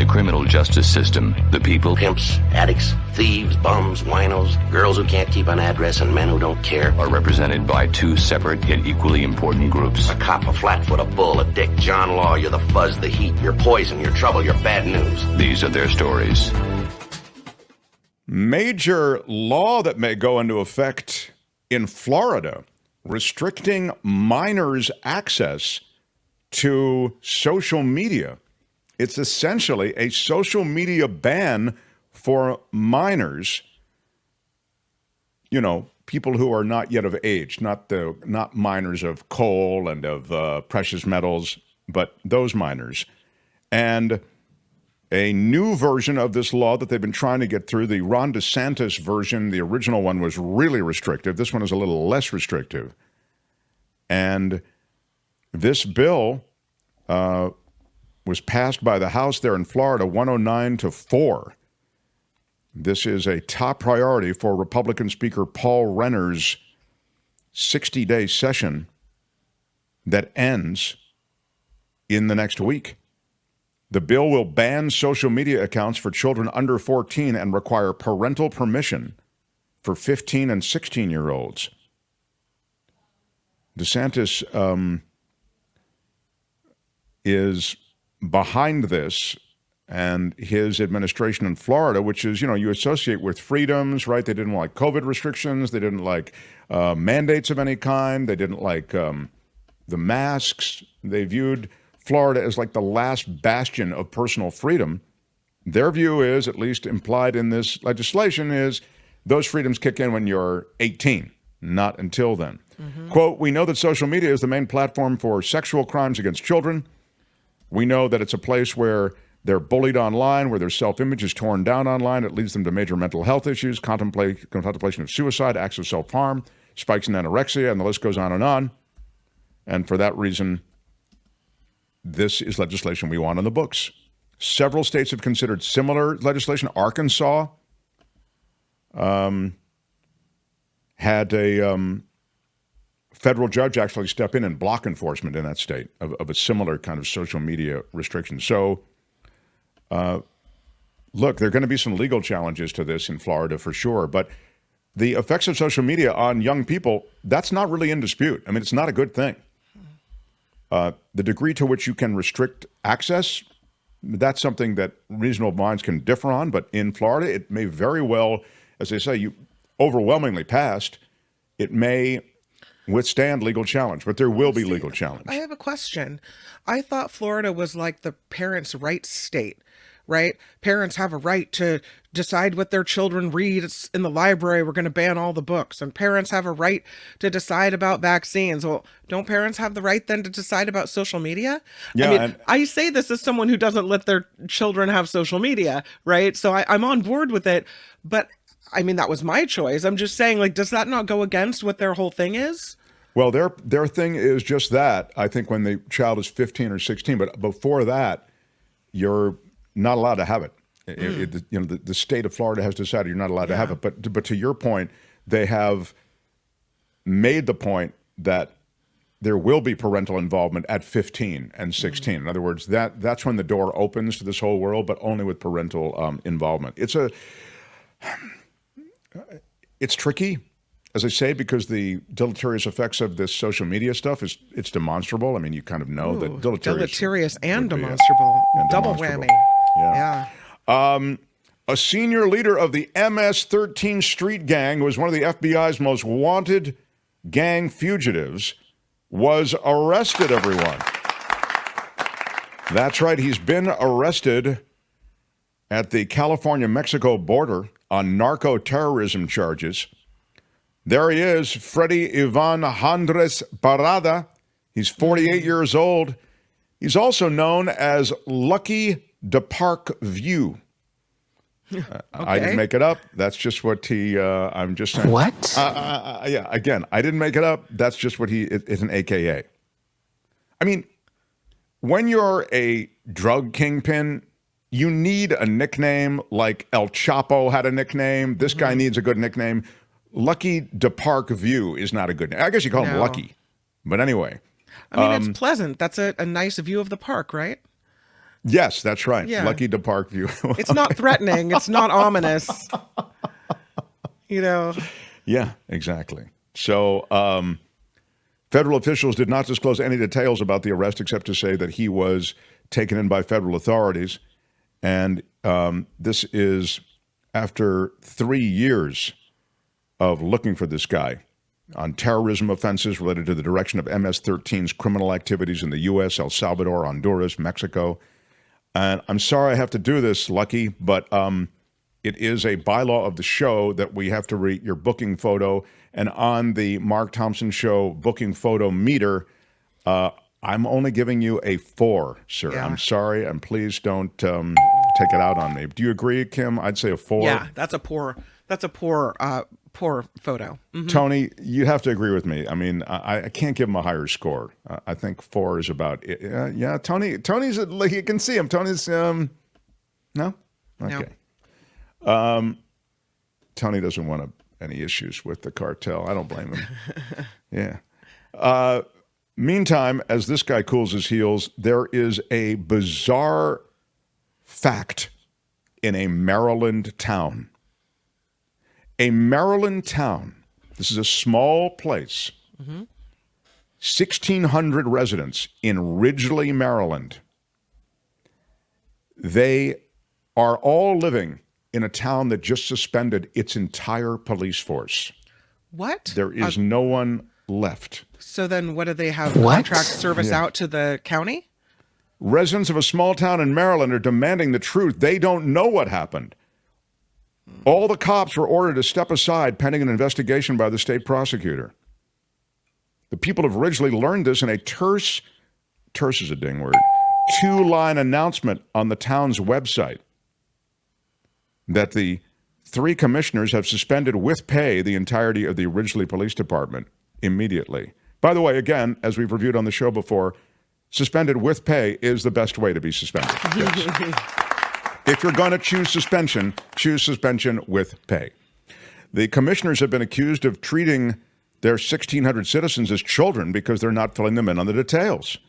the criminal justice system, the people, Pimps, addicts, thieves, bums, winos, girls who can't keep an address, and men who don't care. are represented by two separate yet equally important groups. A cop, a flatfoot, a bull, a dick, John Law, you're the fuzz, the heat, you're poison, you're trouble, you're bad news. These are their stories. Major law that may go into effect in Florida, restricting minors' access to social media. It's essentially a social media ban for minors, people who are not yet of age, not minors of coal and of precious metals, but those minors. And a new version of this law that they've been trying to get through, the Ron DeSantis version, the original one was really restrictive. This one is a little less restrictive. And this bill was passed by the House there in Florida, 109-4. This is a top priority for Republican Speaker Paul Renner's 60-day session that ends in the next week. The bill will ban social media accounts for children under 14 and require parental permission for 15 and 16-year-olds. DeSantis is behind this, and his administration in Florida, which is, you associate with freedoms, right? They didn't like COVID restrictions. They didn't like mandates of any kind. They didn't like the masks. They viewed Florida as like the last bastion of personal freedom. Their view is, at least implied in this legislation, is those freedoms kick in when you're 18, not until then. Mm-hmm. Quote, "We know that social media is the main platform for sexual crimes against children. We know that it's a place where they're bullied online, where their self-image is torn down online. It leads them to major mental health issues, contemplation of suicide, acts of self-harm, spikes in anorexia, and the list goes on and on. And for that reason, this is legislation we want on the books." Several states have considered similar legislation. Arkansas had a federal judge actually step in and block enforcement in that state of a similar kind of social media restriction. So, look, there are going to be some legal challenges to this in Florida for sure, but the effects of social media on young people, that's not really in dispute. I mean, it's not a good thing. The degree to which you can restrict access, that's something that reasonable minds can differ on, but in Florida, it may very well, as they say, you overwhelmingly passed, it may withstand legal challenge, but there will be legal challenge. I have a question. I thought Florida was like the parents' rights state, right? Parents have a right to decide what their children read. It's in the library. We're going to ban all the books. And parents have a right to decide about vaccines. Well, don't parents have the right then to decide about social media? Yeah, I mean, I say this as someone who doesn't let their children have social media, right? So I'm on board with it. But I mean, that was my choice. I'm just saying, like, does that not go against what their whole thing is? Well, their thing is just that. I think when the child is 15 or 16, but before that, you're not allowed to have it. The state of Florida has decided you're not allowed to have it. But to your point, they have made the point that there will be parental involvement at 15 and 16. In other words, that's when the door opens to this whole world, but only with parental involvement. It's tricky, as I say, because the deleterious effects of this social media stuff it's demonstrable. I mean, you kind of know that deleterious and demonstrable. Double whammy. Yeah. A senior leader of the MS-13 street gang, who was one of the FBI's most wanted gang fugitives, was arrested, everyone. That's right. He's been arrested at the California-Mexico border on narco-terrorism charges. There he is, Freddy Ivan Andres Parada. He's 48 years old. He's also known as Lucky de Park View. I didn't make it up. That's just what I'm just saying. What? Yeah, again, I didn't make it up. That's just what it's an AKA. I mean, when you're a drug kingpin, you need a nickname like El Chapo had a nickname. This guy needs a good nickname. Lucky de Park View is not a good name. I guess you call him Lucky. But anyway. I mean, it's pleasant. That's a nice view of the park, right? Yes, that's right. Yeah. Lucky to Parkview. It's not threatening. It's not ominous. You know. Yeah, exactly. So federal officials did not disclose any details about the arrest except to say that he was taken in by federal authorities. And this is after 3 years of looking for this guy on terrorism offenses related to the direction of MS-13's criminal activities in the U.S., El Salvador, Honduras, Mexico. And I'm sorry I have to do this, Lucky, but it is a bylaw of the show that we have to read your booking photo. And on the Mark Thompson Show booking photo meter, I'm only giving you a 4, sir. Yeah. I'm sorry, and please don't take it out on me. Do you agree, Kim? I'd say a 4. Yeah, that's a poor photo. Mhm. Tony, you have to agree with me. I mean, I can't give him a higher score. I think 4 is about it. Yeah, Tony's like, you can see him. Tony's no? Okay. No. Tony doesn't want any issues with the cartel. I don't blame him. Yeah. Meantime, as this guy cools his heels, there is a bizarre fact in a Maryland town. A Maryland town. This is a small place. 1,600 residents in Ridgely, Maryland. They are all living in a town that just suspended its entire police force. What? There is no one left. So then what do they have contract service out to the county? Residents of a small town in Maryland are demanding the truth. They don't know what happened. All the cops were ordered to step aside pending an investigation by the state prosecutor. The people of Ridgely learned this in a terse is a ding word, 2-line announcement on the town's website that the 3 commissioners have suspended with pay the entirety of the Ridgely Police Department immediately. By the way, again, as we've reviewed on the show before, suspended with pay is the best way to be suspended. Yes. If you're going to choose suspension with pay. The commissioners have been accused of treating their 1,600 citizens as children because they're not filling them in on the details.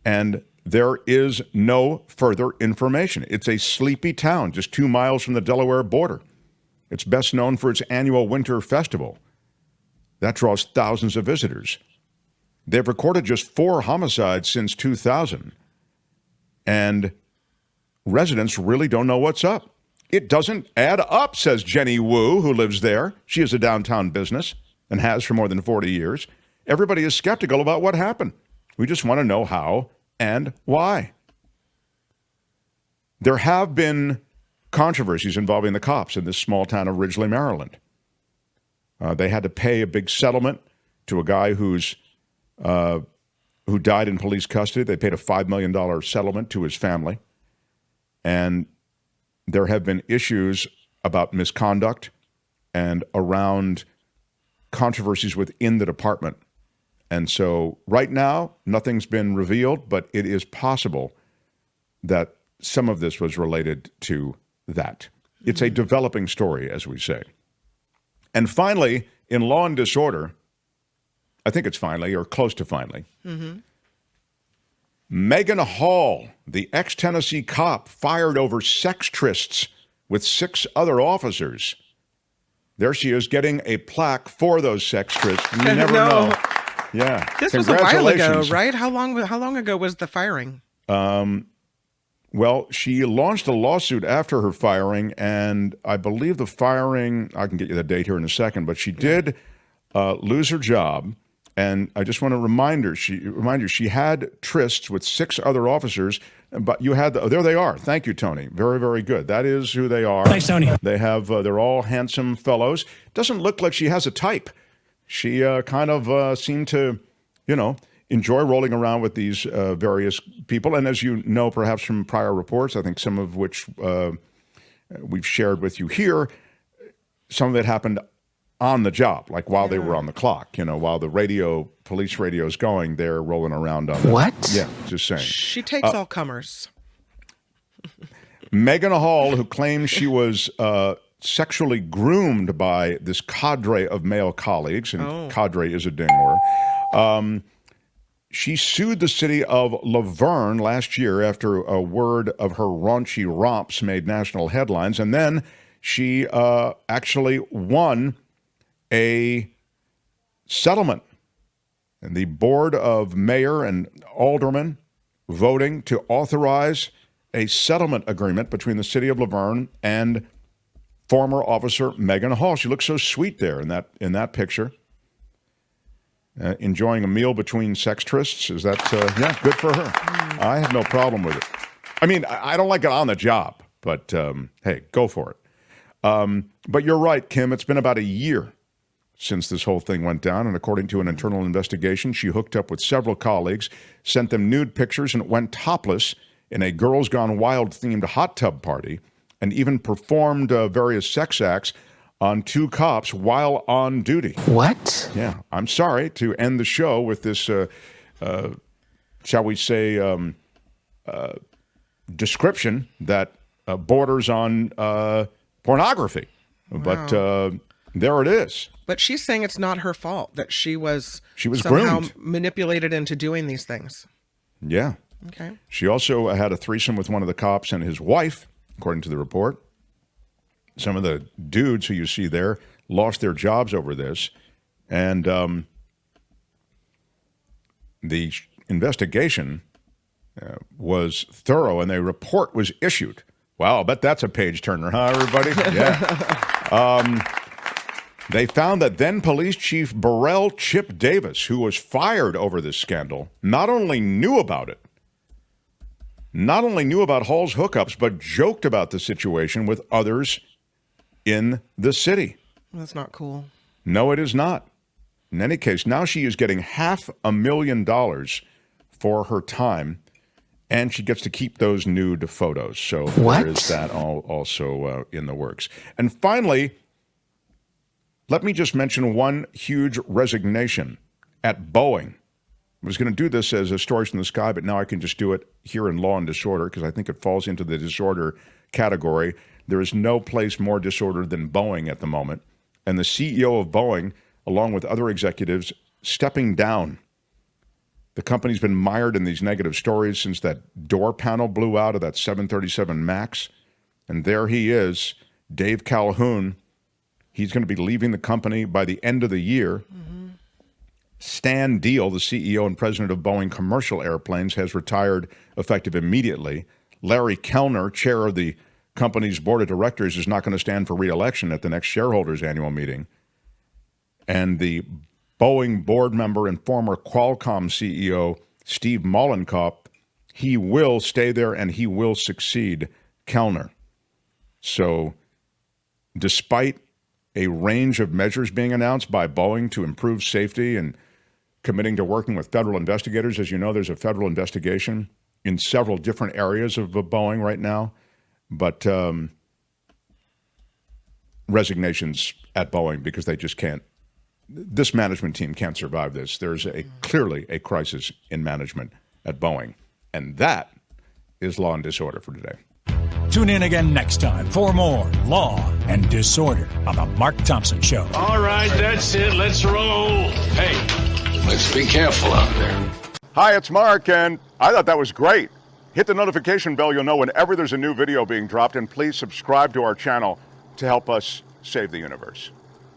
And there is no further information. It's a sleepy town just 2 miles from the Delaware border. It's best known for its annual winter festival. That draws thousands of visitors. They've recorded just 4 homicides since 2000. And residents really don't know what's up. It doesn't add up, says Jenny Wu, who lives there. She has a downtown business and has for more than 40 years. Everybody is skeptical about what happened. We just want to know how and why. There have been controversies involving the cops in this small town of Ridgely, Maryland. They had to pay a big settlement to a guy who died in police custody. They paid a $5 million settlement to his family. And there have been issues about misconduct and around controversies within the department. And so right now, nothing's been revealed, but it is possible that some of this was related to that. It's a developing story, as we say. And finally, in Law and Disorder, I think it's finally, or close to finally, Megan Hall, the ex-Tennessee cop, fired over sex trysts with 6 other officers. There she is getting a plaque for those sex trysts. You never know. Yeah. This was a while ago, right? How long ago was the firing? Well, she launched a lawsuit after her firing, and I believe the firing, I can get you the date here in a second, but she did lose her job. And I just want to remind you, she had trysts with 6 other officers, but you had, there they are. Thank you, Tony. Very, very good. That is who they are. Thanks, Tony. They have, they're all handsome fellows. Doesn't look like she has a type. She kind of seemed to, enjoy rolling around with these various people. And as you know, perhaps from prior reports, I think some of which we've shared with you here, some of it happened on the job, like while they were on the clock, while the police radio is going, they're rolling around on What? Yeah, just saying. She takes all comers. Megan Hall, who claims she was sexually groomed by this cadre of male colleagues, and cadre is a ding word, She sued the city of Laverne last year after a word of her raunchy romps made national headlines. And then she actually won a settlement. And the board of mayor and aldermen voting to authorize a settlement agreement between the city of Laverne and former officer Megan Hall. She looks so sweet there in that picture. Enjoying a meal between sex trysts. Is that, yeah, good for her. I have no problem with it. I mean, I don't like it on the job, but hey, go for it. But you're right, Kim, it's been about a year since this whole thing went down, and according to an internal investigation, she hooked up with several colleagues, sent them nude pictures, and went topless in a Girls Gone Wild-themed hot tub party, and even performed various sex acts on 2 cops while on duty. What? Yeah, I'm sorry to end the show with this, shall we say, description that borders on pornography. Wow. But there it is. But she's saying it's not her fault, that she was somehow groomed, manipulated into doing these things. Yeah. Okay. She also had a threesome with one of the cops and his wife, according to the report. Some of the dudes who you see there lost their jobs over this. And the investigation was thorough, and a report was issued. Wow, I bet that's a page turner, huh, everybody? Yeah. They found that then Police Chief Burrell Chip Davis, who was fired over this scandal, not only knew about it, not only knew about Hall's hookups, but joked about the situation with others in the city. That's not cool. No, it is not. In any case, now she is getting $500,000 for her time, and she gets to keep those nude photos. So there is that also in the works. And finally, let me just mention one huge resignation at Boeing. I was going to do this as a story from the sky, but now I can just do it here in Law and Disorder because I think it falls into the disorder category. There is no place more disordered than Boeing at the moment. And the CEO of Boeing, along with other executives, stepping down. The company's been mired in these negative stories since that door panel blew out of that 737 MAX. And there he is, Dave Calhoun. He's going to be leaving the company by the end of the year. Mm-hmm. Stan Deal, the CEO and president of Boeing Commercial Airplanes, has retired effective immediately. Larry Kellner, chair of the company's board of directors, is not going to stand for re-election at the next shareholders' annual meeting. And the Boeing board member and former Qualcomm CEO, Steve Mollenkopf, he will stay there and he will succeed Kellner. So despite a range of measures being announced by Boeing to improve safety and committing to working with federal investigators, as you know, there's a federal investigation in several different areas of Boeing right now. But resignations at Boeing because they just can't. This management team can't survive this. There's clearly a crisis in management at Boeing. And that is Law and Disorder for today. Tune in again next time for more Law and Disorder on The Mark Thompson Show. All right, that's it. Let's roll. Hey, let's be careful out there. Hi, it's Mark, and I thought that was great. Hit the notification bell. You'll know whenever there's a new video being dropped, and please subscribe to our channel to help us save the universe.